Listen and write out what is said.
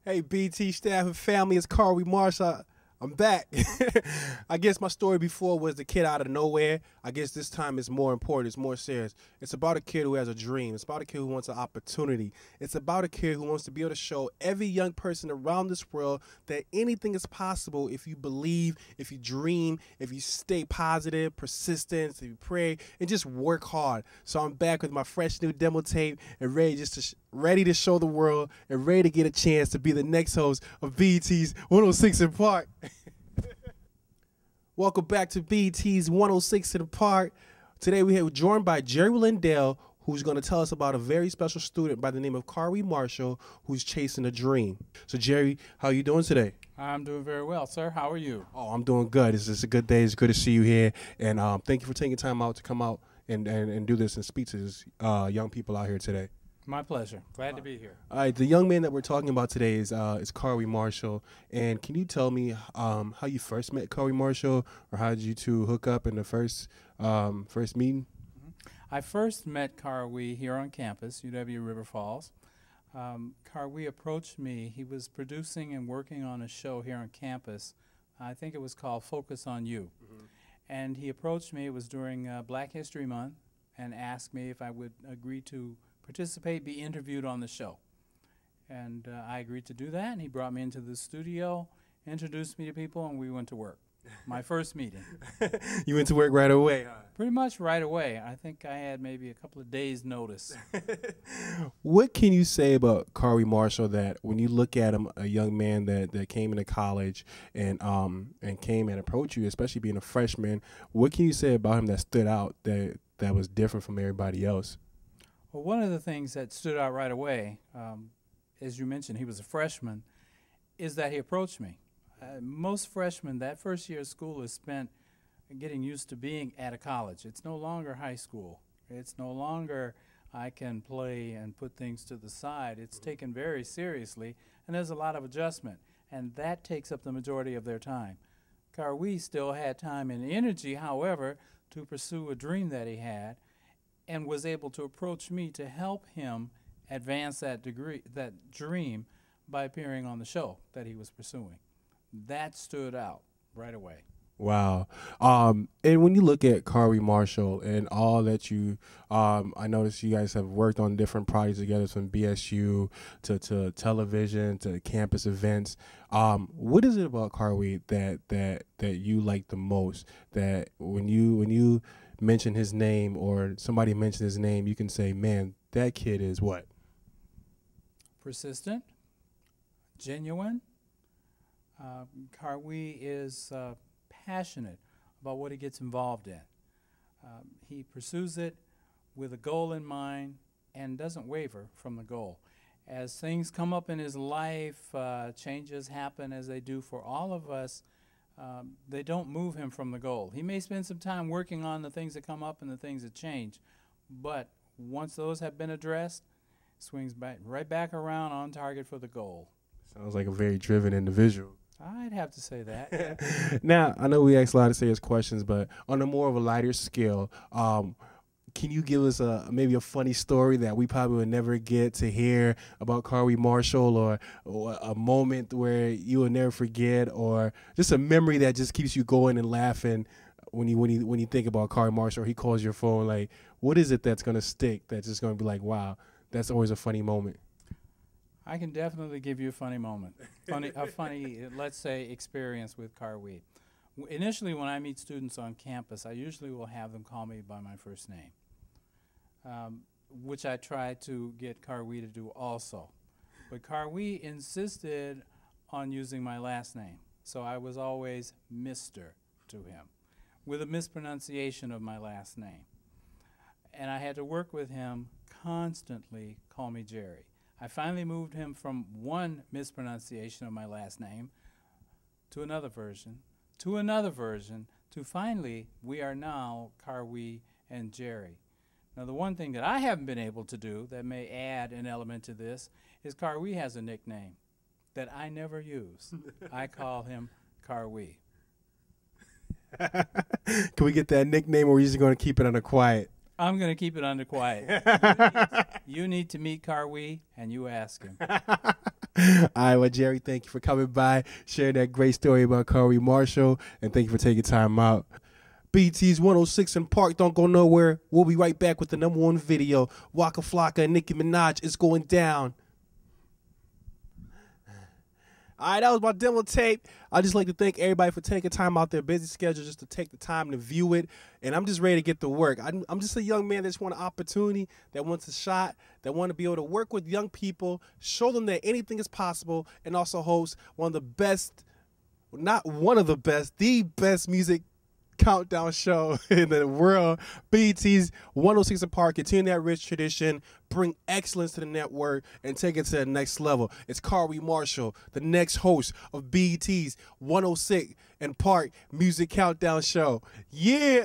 Hey, BT staff and family, it's Karwee Marshall. I'm back. I guess my story before was the kid out of nowhere. I guess this time it's more important. It's more serious. It's about a kid who has a dream. It's about a kid who wants an opportunity. It's about a kid who wants to be able to show every young person around this world that anything is possible if you believe, if you dream, if you stay positive, persistent, if you pray, and just work hard. So I'm back with my fresh new demo tape and ready to show the world and ready to get a chance to be the next host of BET's 106 in Park. Welcome back to BET's 106 in Park. Today we are joined by Jerry Lindell, who's going to tell us about a very special student by the name of Karwee Marshall, who's chasing a dream. So Jerry, how are you doing today? I'm doing very well, sir. How are you? Oh, I'm doing good. It's a good day. It's good to see you here. And thank you for taking time out to come out and do this and speak to these young people out here today. My pleasure. Glad to be here. All right, the young man that we're talking about today is Karwee Marshall. And can you tell me how you first met Karwee Marshall, or how did you two hook up in the first meeting? I first met Karwee here on campus, UW River Falls. Karwee approached me. He was producing and working on a show here on campus. I think it was called Focus on You. And he approached me. It was during Black History Month, and asked me if I would agree to participate, be interviewed on the show. And I agreed to do that, and he brought me into the studio, introduced me to people, and we went to work. My first meeting. You went to work right away, huh? Pretty much right away. I think I had maybe a couple of days' notice. What can you say about Karwee Marshall that when you look at him, a young man that came into college and came and approached you, especially being a freshman, what can you say about him that stood out, that was different from everybody else? Well, one of the things that stood out right away, as you mentioned, he was a freshman, is that he approached me. Most freshmen, that first year of school is spent getting used to being at a college. It's no longer high school. It's no longer I can play and put things to the side. It's taken very seriously, and there's a lot of adjustment, and that takes up the majority of their time. Karwee still had time and energy, however, to pursue a dream that he had, and was able to approach me to help him advance that dream by appearing on the show that he was pursuing. That stood out right away. Wow. And when you look at Karwee Marshall and all that you, I noticed you guys have worked on different projects together, from BSU to television to campus events. What is it about Karwee that you like the most? That when you mention his name, or somebody mention his name, you can say, man, that kid is what? Persistent, genuine. Karwee is passionate about what he gets involved in. He pursues it with a goal in mind and doesn't waver from the goal. As things come up in his life, changes happen as they do for all of us, they don't move him from the goal. He may spend some time working on the things that come up and the things that change, but once those have been addressed, swings right back around on target for the goal. Sounds like a very driven individual. I'd have to say that. Now, I know we asked a lot of serious questions, but on a more of a lighter scale, can you give us maybe a funny story that we probably would never get to hear about Karwee Marshall, or a moment where you will never forget, or just a memory that just keeps you going and laughing when you think about Karwee Marshall, or he calls your phone? Like, what is it that's going to stick, that's just going to be like, wow, that's always a funny moment? I can definitely give you a funny moment, a funny, let's say, experience with Karwee. Initially, when I meet students on campus, I usually will have them call me by my first name, which I try to get Karwee to do also. But Karwee insisted on using my last name, so I was always Mr. to him, with a mispronunciation of my last name. And I had to work with him constantly, call me Jerry. I finally moved him from one mispronunciation of my last name to another version, to finally, we are now Karwee and Jerry. Now, the one thing that I haven't been able to do that may add an element to this is Karwee has a nickname that I never use. I call him Karwee. Can we get that nickname, or are you just going to keep it under quiet? I'm going to keep it under quiet. You need to meet Karwee, and you ask him. All right, well, Jerry, thank you for coming by, sharing that great story about Karwee Marshall, and thank you for taking time out. BT's 106 in Park, don't go nowhere. We'll be right back with the #1 video. Waka Flocka and Nicki Minaj is going down. All right, that was my demo tape. I'd just like to thank everybody for taking time out their busy schedule just to take the time to view it. And I'm just ready to get to work. I'm just a young man that just want an opportunity, that wants a shot, that want to be able to work with young people, show them that anything is possible, and also host one of the best, not one of the best, the best music countdown show in the world. BET's 106 in Park, continue that rich tradition, bring excellence to the network, and take it to the next level. It's Karwee Marshall, the next host of BET's 106 in Park Music Countdown Show. Yeah.